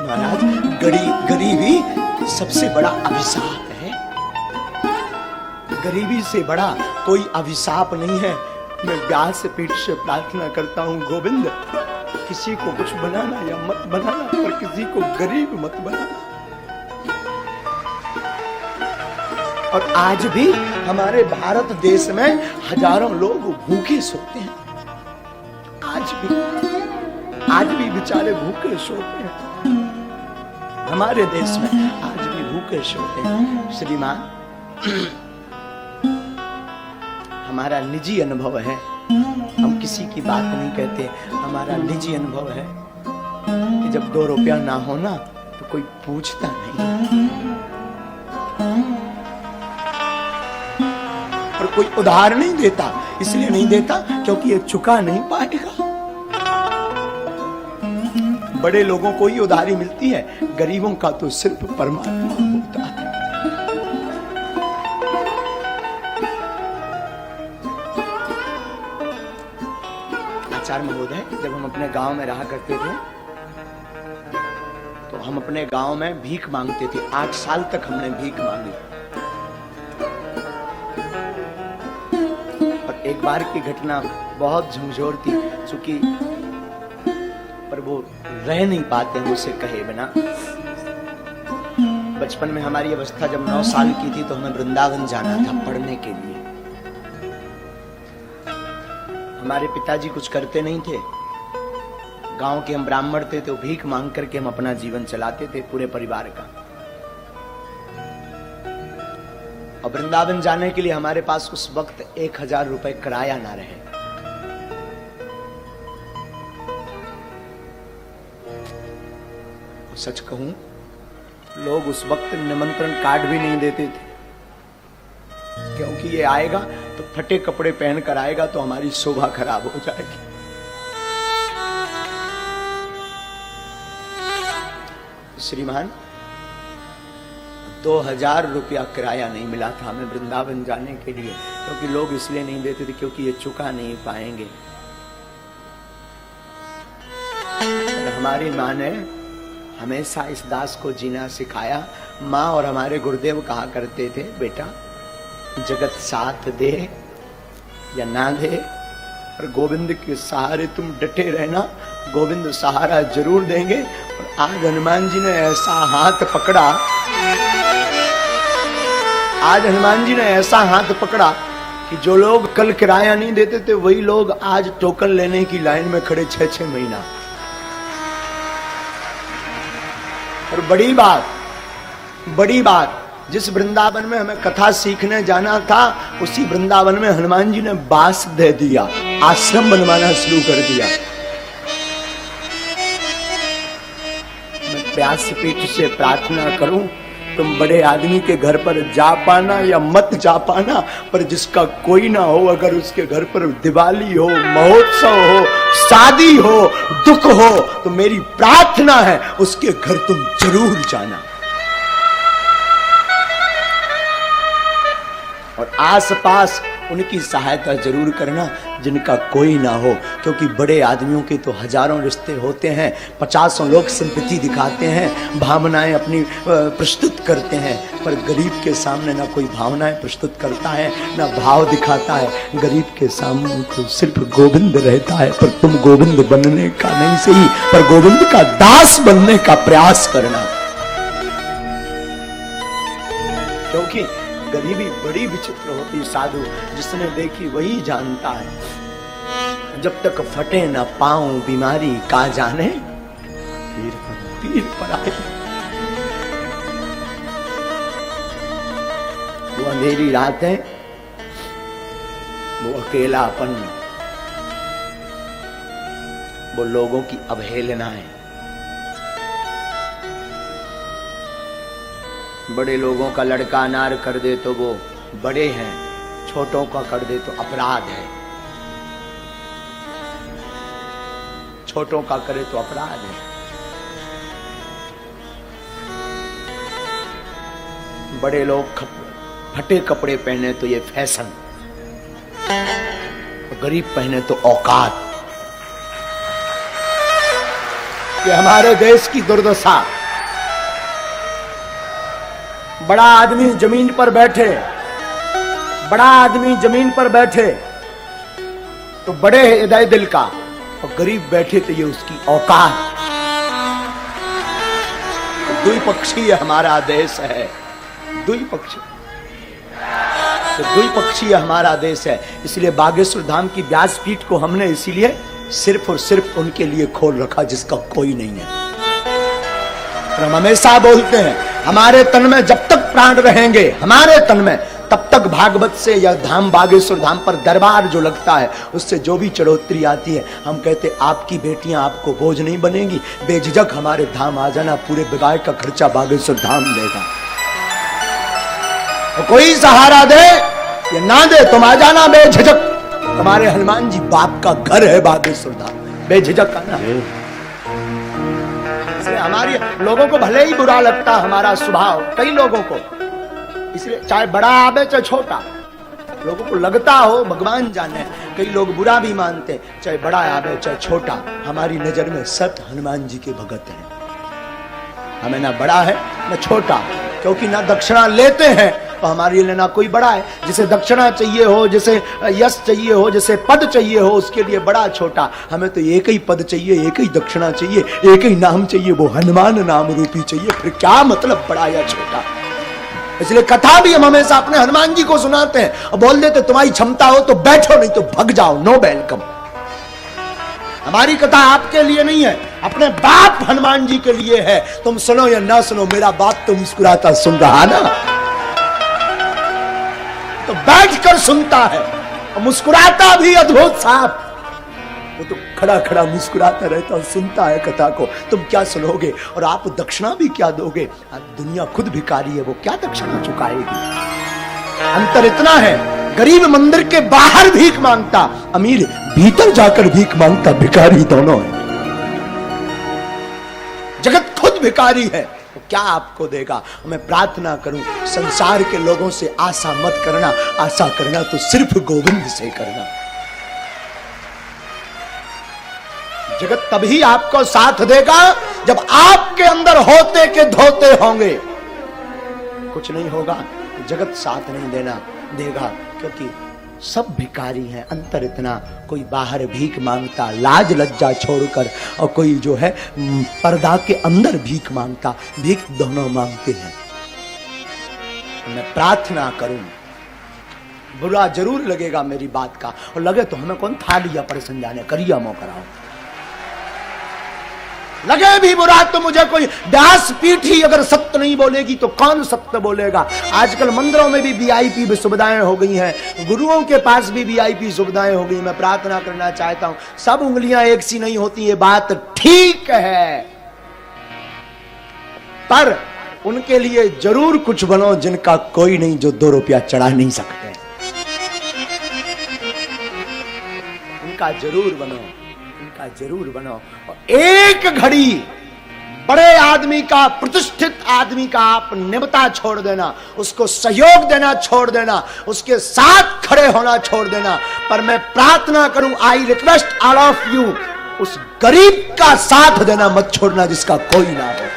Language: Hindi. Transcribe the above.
महाराज, गरीबी सबसे बड़ा अभिशाप है। गरीबी से बड़ा कोई अभिशाप नहीं है। मैं व्यास पीठ से प्रार्थना करता हूँ, गोविंद, किसी को कुछ बनाना या मत बनाना, पर किसी को गरीब मत बनाना। और आज भी हमारे भारत देश में हजारों लोग भूखे सोते हैं। आज भी बेचारे भूखे सोते हैं। हमारे देश में आज भी भूखे सोते हैं। श्रीमान, हमारा निजी अनुभव है, हम किसी की बात नहीं कहते, हमारा निजी अनुभव है कि जब 2 रुपया ना हो ना तो कोई पूछता नहीं, और कोई उधार नहीं देता। इसलिए नहीं देता क्योंकि ये चुका नहीं पाएगा। बड़े लोगों को ही उधारी मिलती है, गरीबों का तो सिर्फ परमात्मा होता है। आचार्य महोदय, जब हम अपने गांव में रहा करते थे तो हम अपने गांव में भीख मांगते थे। 8 साल तक हमने भीख मांगी। और एक बार की घटना बहुत झंझोर थी, चूंकि पर वो रह नहीं पाते हैं उसे कहे बिना। बचपन में हमारी अवस्था जब 9 साल की थी तो हमें वृंदावन जाना था पढ़ने के लिए। हमारे पिताजी कुछ करते नहीं थे, गांव के हम ब्राह्मण थे, तो भीख मांग करके हम अपना जीवन चलाते थे पूरे परिवार का। और वृंदावन जाने के लिए हमारे पास उस वक्त 1000 रुपए किराया ना रहे। सच कहूं, लोग उस वक्त निमंत्रण कार्ड भी नहीं देते थे, क्योंकि ये आएगा तो फटे कपड़े पहनकर आएगा तो हमारी शोभा खराब हो जाएगी। श्रीमान, 2000 रुपया किराया नहीं मिला था हमें वृंदावन जाने के लिए, क्योंकि लोग इसलिए नहीं देते थे क्योंकि ये चुका नहीं पाएंगे। हमारी माँ ने हमेशा इस दास को जीना सिखाया। माँ और हमारे गुरुदेव कहा करते थे, बेटा जगत साथ दे या ना दे, पर गोविंद के सहारे तुम डटे रहना, गोविंद सहारा जरूर देंगे। और आज हनुमान जी ने ऐसा हाथ पकड़ा, आज हनुमान जी ने ऐसा हाथ पकड़ा कि जो लोग कल किराया नहीं देते थे वही लोग आज टोकन लेने की लाइन में खड़े 6-6 महीना। और बड़ी बात, जिस वृंदावन में हमें कथा सीखने जाना था उसी वृंदावन में हनुमान जी ने बास दे दिया, आश्रम बनवाना शुरू कर दिया। मैं व्यासपीठ से प्रार्थना करूं, तुम बड़े आदमी के घर पर जा पाना या मत जा पाना, पर जिसका कोई ना हो, अगर उसके घर पर दिवाली हो, महोत्सव हो, शादी हो, दुख हो, तो मेरी प्रार्थना है उसके घर तुम जरूर जाना। और आसपास उनकी सहायता जरूर करना जिनका कोई ना हो, क्योंकि बड़े आदमियों के तो हजारों रिश्ते होते हैं, 50 लोग सिंपैथी दिखाते हैं, भावनाएं अपनी प्रस्तुत करते हैं, पर गरीब के सामने ना कोई भावनाएं प्रस्तुत करता है ना भाव दिखाता है। गरीब के सामने तो सिर्फ गोविंद रहता है। पर तुम गोविंद बनने का नहीं सही, पर गोविंद का दास बनने का प्रयास करना, क्योंकि गरीबी बड़ी विचित्र होती। साधु जिसने देखी वही जानता है। जब तक फटे न पाऊं बीमारी का जाने, पीर पर आए। वो अंधेरी रातें, वो अकेलापन, वो लोगों की अवहेलनाएं। बड़े लोगों का लड़का अनार कर दे तो वो बड़े हैं, छोटों का कर दे तो अपराध है, छोटों का करे तो अपराध है। बड़े लोग फटे कपड़े पहने तो ये फैशन, गरीब पहने तो औकात। कि हमारे देश की दुर्दशा। बड़ा आदमी जमीन पर बैठे, बड़ा आदमी जमीन पर बैठे तो बड़े हृदय दिल का, और गरीब बैठे तो ये उसकी औकात। तो द्विपक्षीय हमारा देश है, द्विपक्षीय, तो द्विपक्षीय हमारा देश है। इसलिए बागेश्वर धाम की व्यासपीठ को हमने इसीलिए सिर्फ और सिर्फ उनके लिए खोल रखा जिसका कोई नहीं है। और हम हमेशा बोलते हैं हमारे तन में जब तक प्राण रहेंगे, हमारे तन में, तब तक भागवत से या धाम बागेश्वर धाम पर दरबार जो लगता है उससे जो भी चढ़ोतरी आती है, हम कहते आपकी बेटियां आपको बोझ नहीं बनेगी, बेझिझक हमारे धाम आ जाना, पूरे विवाह का खर्चा बागेश्वर धाम देगा। तो कोई सहारा दे या ना दे, तुम आ जाना बेझिझक। हमारे हनुमान जी बाप का घर है बागेश्वर धाम, बेझिझक आना। हमारी लोगों को भले ही बुरा लगता हमारा स्वभाव, कई लोगों को, इसलिए चाहे बड़ा आवे चाहे छोटा, लोगों को लगता हो, भगवान जाने, कई लोग बुरा भी मानते, चाहे बड़ा आवे चाहे छोटा, हमारी नजर में सब हनुमान जी के भगत हैं। हमें ना बड़ा है ना छोटा, क्योंकि ना दक्षिणा लेते हैं तो हमारे लिए ना कोई बड़ा है। जिसे दक्षिणा चाहिए हो, जिसे यश चाहिए हो, जिसे पद चाहिए हो, उसके लिए बड़ा छोटा। हमें तो एक ही पद चाहिए, एक ही दक्षिणा चाहिए, एक ही नाम चाहिए, वो हनुमान नाम रूपी चाहिए। फिर क्या मतलब बड़ा या छोटा। इसलिए कथा भी हम हमेशा अपने हनुमान जी को सुनाते हैं और बोल देते तुम्हारी क्षमता हो तो बैठो, नहीं तो भग जाओ, नो वेलकम। हमारी कथा आपके लिए नहीं है, अपने बाप हनुमान जी के लिए है। तुम सुनो या ना सुनो, मेरा बाप तो मुस्कुराता सुन रहा ना, तो बैठकर सुनता है और मुस्कुराता भी अद्भुत साहब। वो तो खड़ा खड़ा मुस्कुराता रहता और सुनता है कथा को। तुम क्या सुनोगे और आप दक्षिणा भी क्या दोगे? दुनिया खुद भिखारी है, वो क्या दक्षिणा चुकाएगी? अंतर इतना है, गरीब मंदिर के बाहर भीख मांगता, अमीर भीतर जाकर भीख मांगता, भिखारी दोनों है। जगत खुद भिखारी है, तो क्या आपको देगा? मैं प्रार्थना करूं संसार के लोगों से आशा मत करना, आशा करना तो सिर्फ गोविंद से करना। जगत तभी आपको साथ देगा जब आपके अंदर होते के धोते होंगे। कुछ नहीं होगा तो जगत साथ नहीं देगा, क्योंकि सब भिखारी हैं। अंतर इतना, कोई बाहर भीख मांगता लाज लज्जा छोड़कर, और कोई जो है पर्दा के अंदर भीख मांगता, भीख दोनों मांगते हैं। मैं प्रार्थना करूं, बुरा जरूर लगेगा मेरी बात का, और लगे तो हमें कौन था लिया परेशान जाने, करिया मो कराओ। लगे भी बुरा तो मुझे कोई व्यास पीठ ही अगर सत्य नहीं बोलेगी तो कौन सत्य बोलेगा। आजकल मंदिरों में भी वीआईपी सुविधाएं हो गई हैं, गुरुओं के पास भी वीआईपी सुविधाएं हो गई। मैं प्रार्थना करना चाहता हूं, सब उंगलियां एक सी नहीं होती, ये बात ठीक है, पर उनके लिए जरूर कुछ बनो जिनका कोई नहीं, जो 2 रुपया चढ़ा नहीं सकते, उनका जरूर बनो, उनका जरूर बनो। और एक घड़ी बड़े आदमी का, प्रतिष्ठित आदमी का आप निबता छोड़ देना, उसको सहयोग देना छोड़ देना, उसके साथ खड़े होना छोड़ देना। पर मैं प्रार्थना करूं, I request all of you, उस गरीब का साथ देना मत छोड़ना जिसका कोई ना हो।